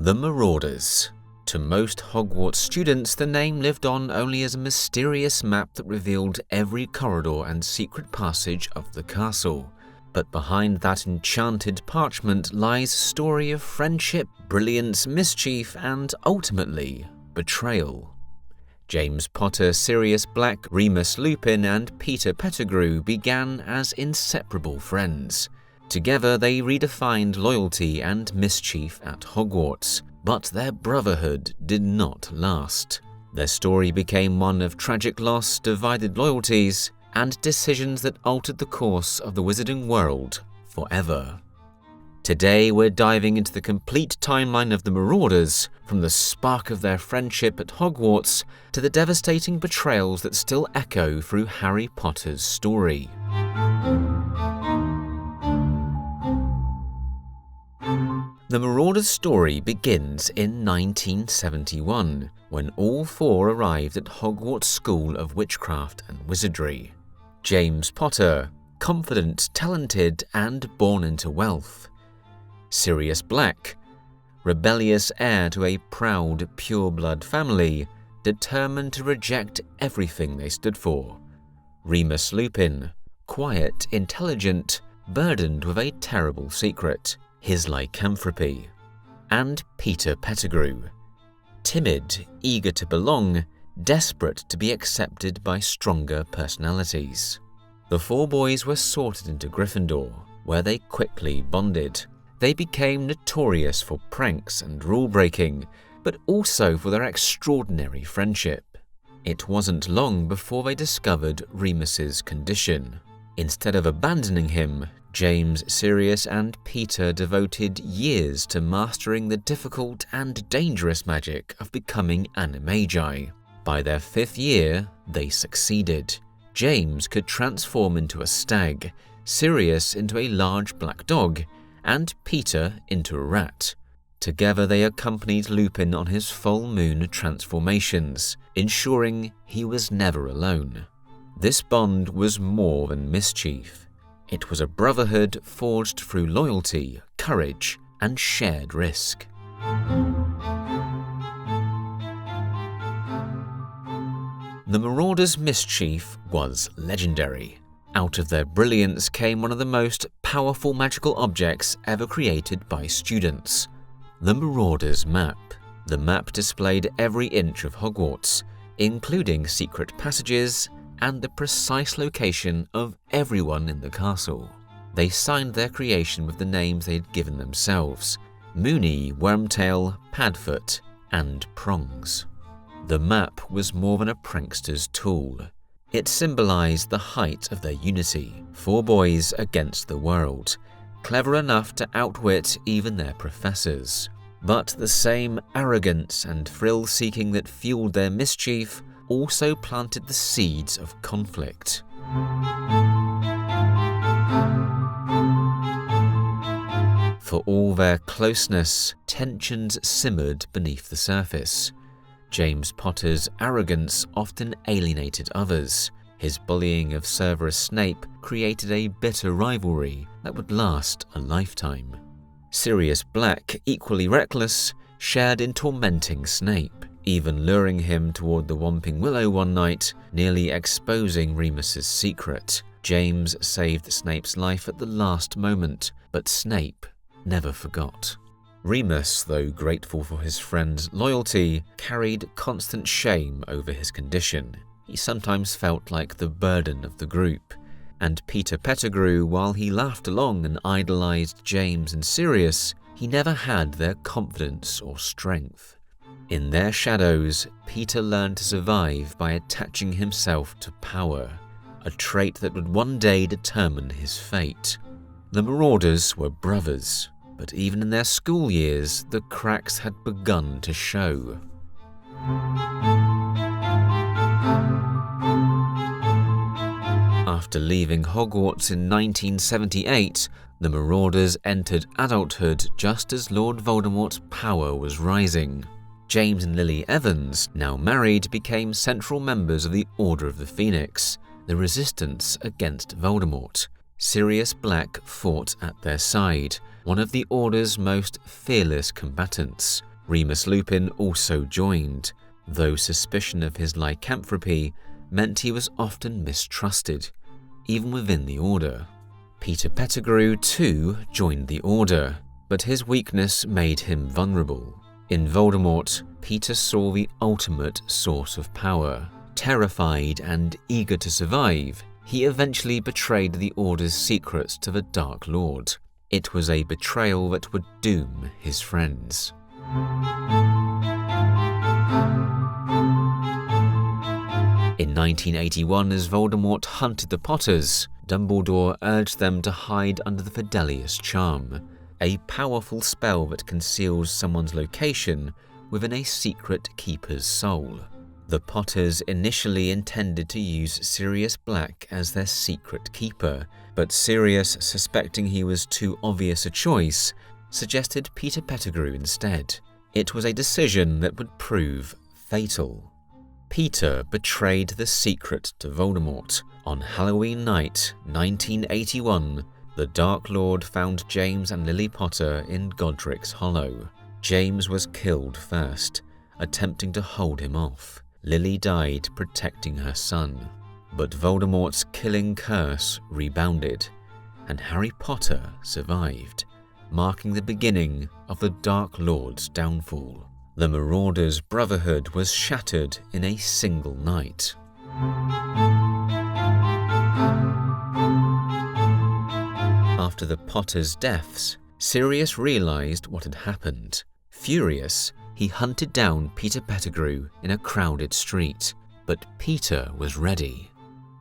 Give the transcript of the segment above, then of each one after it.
The Marauders. To most Hogwarts students, the name lived on only as a mysterious map that revealed every corridor and secret passage of the castle. But behind that enchanted parchment lies a story of friendship, brilliance, mischief, and ultimately, betrayal. James Potter, Sirius Black, Remus Lupin, and Peter Pettigrew began as inseparable friends. Together, they redefined loyalty and mischief at Hogwarts, but their brotherhood did not last. Their story became one of tragic loss, divided loyalties, and decisions that altered the course of the wizarding world forever. Today, we're diving into the complete timeline of the Marauders, from the spark of their friendship at Hogwarts to the devastating betrayals that still echo through Harry Potter's story. The Marauders' story begins in 1971, when all four arrived at Hogwarts School of Witchcraft and Wizardry. James Potter, confident, talented, and born into wealth. Sirius Black, rebellious heir to a proud, pure-blood family, determined to reject everything they stood for. Remus Lupin, quiet, intelligent, burdened with a terrible secret, his lycanthropy. And Peter Pettigrew, timid, eager to belong, desperate to be accepted by stronger personalities. The four boys were sorted into Gryffindor, where they quickly bonded. They became notorious for pranks and rule-breaking, but also for their extraordinary friendship. It wasn't long before they discovered Remus's condition. Instead of abandoning him, James, Sirius, and Peter devoted years to mastering the difficult and dangerous magic of becoming animagi. By their 5th year, they succeeded. James could transform into a stag, Sirius into a large black dog, and Peter into a rat. Together they accompanied Lupin on his full moon transformations, ensuring he was never alone. This bond was more than mischief. It was a brotherhood forged through loyalty, courage, and shared risk. The Marauders' mischief was legendary. Out of their brilliance came one of the most powerful magical objects ever created by students: the Marauders' map. The map displayed every inch of Hogwarts, including secret passages and the precise location of everyone in the castle. They signed their creation with the names they'd given themselves: Moony, Wormtail, Padfoot, and Prongs. The map was more than a prankster's tool. It symbolized the height of their unity, four boys against the world, clever enough to outwit even their professors. But the same arrogance and thrill-seeking that fueled their mischief also planted the seeds of conflict. For all their closeness, tensions simmered beneath the surface. James Potter's arrogance often alienated others. His bullying of Severus Snape created a bitter rivalry that would last a lifetime. Sirius Black, equally reckless, shared in tormenting Snape, even luring him toward the Whomping Willow one night, nearly exposing Remus's secret. James saved Snape's life at the last moment, but Snape never forgot. Remus, though grateful for his friend's loyalty, carried constant shame over his condition. He sometimes felt like the burden of the group. And Peter Pettigrew, while he laughed along and idolized James and Sirius, he never had their confidence or strength. In their shadows, Peter learned to survive by attaching himself to power, a trait that would one day determine his fate. The Marauders were brothers, but even in their school years, the cracks had begun to show. After leaving Hogwarts in 1978, the Marauders entered adulthood just as Lord Voldemort's power was rising. James and Lily Evans, now married, became central members of the Order of the Phoenix, the resistance against Voldemort. Sirius Black fought at their side, one of the Order's most fearless combatants. Remus Lupin also joined, though suspicion of his lycanthropy meant he was often mistrusted, even within the Order. Peter Pettigrew too joined the Order, but his weakness made him vulnerable. In Voldemort, Peter saw the ultimate source of power. Terrified and eager to survive, he eventually betrayed the Order's secrets to the Dark Lord. It was a betrayal that would doom his friends. In 1981, as Voldemort hunted the Potters, Dumbledore urged them to hide under the Fidelius Charm, a powerful spell that conceals someone's location within a secret keeper's soul. The Potters initially intended to use Sirius Black as their secret keeper, but Sirius, suspecting he was too obvious a choice, suggested Peter Pettigrew instead. It was a decision that would prove fatal. Peter betrayed the secret to Voldemort. On Halloween night, 1981, the Dark Lord found James and Lily Potter in Godric's Hollow. James was killed first, attempting to hold him off. Lily died protecting her son. But Voldemort's killing curse rebounded, and Harry Potter survived, marking the beginning of the Dark Lord's downfall. The Marauders' brotherhood was shattered in a single night. After the Potters' deaths, Sirius realized what had happened. Furious, he hunted down Peter Pettigrew in a crowded street, but Peter was ready.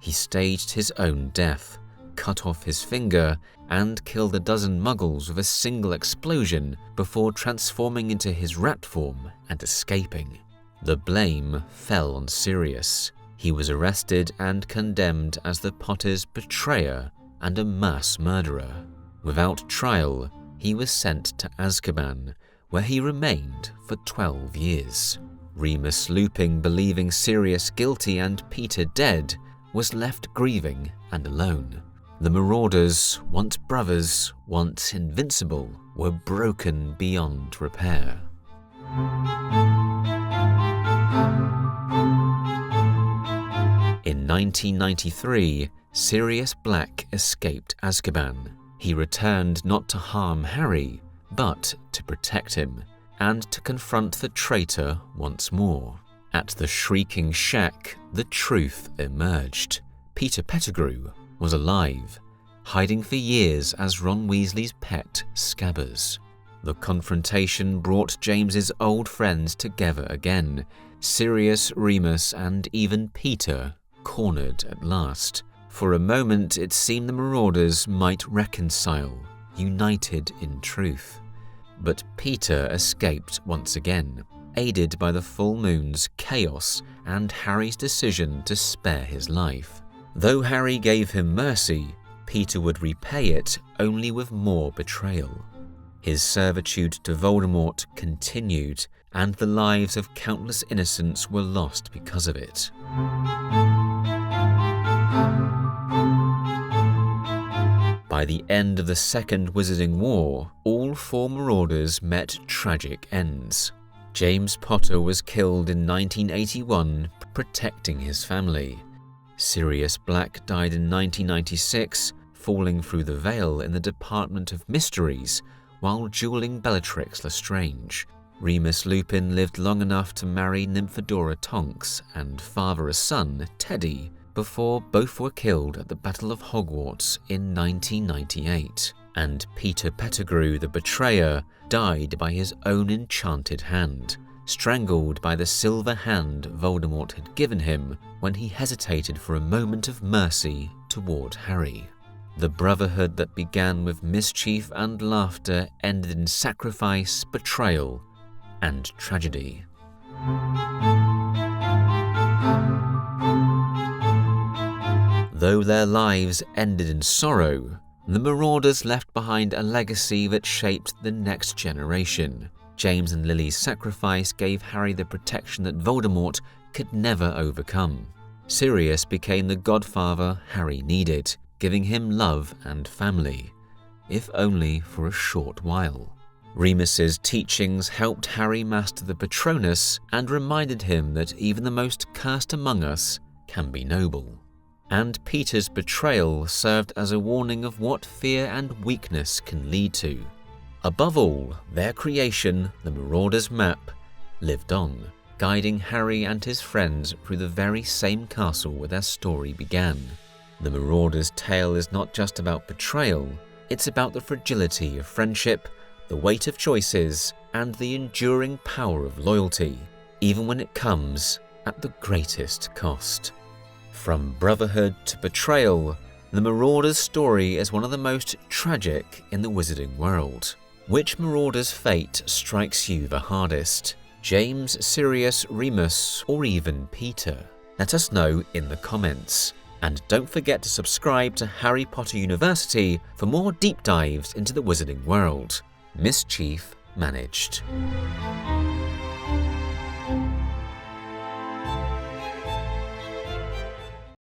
He staged his own death, cut off his finger, and killed a dozen muggles with a single explosion before transforming into his rat form and escaping. The blame fell on Sirius. He was arrested and condemned as the Potters' betrayer and a mass murderer. Without trial, he was sent to Azkaban, where he remained for 12 years. Remus Lupin, believing Sirius guilty and Peter dead, was left grieving and alone. The Marauders, once brothers, once invincible, were broken beyond repair. In 1993, Sirius Black escaped Azkaban. He returned not to harm Harry, but to protect him, and to confront the traitor once more. At the Shrieking Shack, the truth emerged. Peter Pettigrew was alive, hiding for years as Ron Weasley's pet, Scabbers. The confrontation brought James's old friends together again. Sirius, Remus, and even Peter cornered at last. For a moment, it seemed the Marauders might reconcile, united in truth. But Peter escaped once again, aided by the full moon's chaos and Harry's decision to spare his life. Though Harry gave him mercy, Peter would repay it only with more betrayal. His servitude to Voldemort continued, and the lives of countless innocents were lost because of it. By the end of the Second Wizarding War, all 4 Marauders met tragic ends. James Potter was killed in 1981, protecting his family. Sirius Black died in 1996, falling through the veil in the Department of Mysteries while dueling Bellatrix Lestrange. Remus Lupin lived long enough to marry Nymphadora Tonks and father a son, Teddy, before both were killed at the Battle of Hogwarts in 1998. And Peter Pettigrew, the betrayer, died by his own enchanted hand, strangled by the silver hand Voldemort had given him when he hesitated for a moment of mercy toward Harry. The brotherhood that began with mischief and laughter ended in sacrifice, betrayal, and tragedy. Though their lives ended in sorrow, the Marauders left behind a legacy that shaped the next generation. James and Lily's sacrifice gave Harry the protection that Voldemort could never overcome. Sirius became the godfather Harry needed, giving him love and family, if only for a short while. Remus's teachings helped Harry master the Patronus and reminded him that even the most cursed among us can be noble. And Peter's betrayal served as a warning of what fear and weakness can lead to. Above all, their creation, the Marauders' map, lived on, guiding Harry and his friends through the very same castle where their story began. The Marauders' tale is not just about betrayal, it's about the fragility of friendship, the weight of choices, and the enduring power of loyalty, even when it comes at the greatest cost. From brotherhood to betrayal, the Marauders' story is one of the most tragic in the wizarding world. Which Marauder's fate strikes you the hardest? James, Sirius, Remus, or even Peter? Let us know in the comments. And don't forget to subscribe to Harry Potter University for more deep dives into the wizarding world. Mischief managed.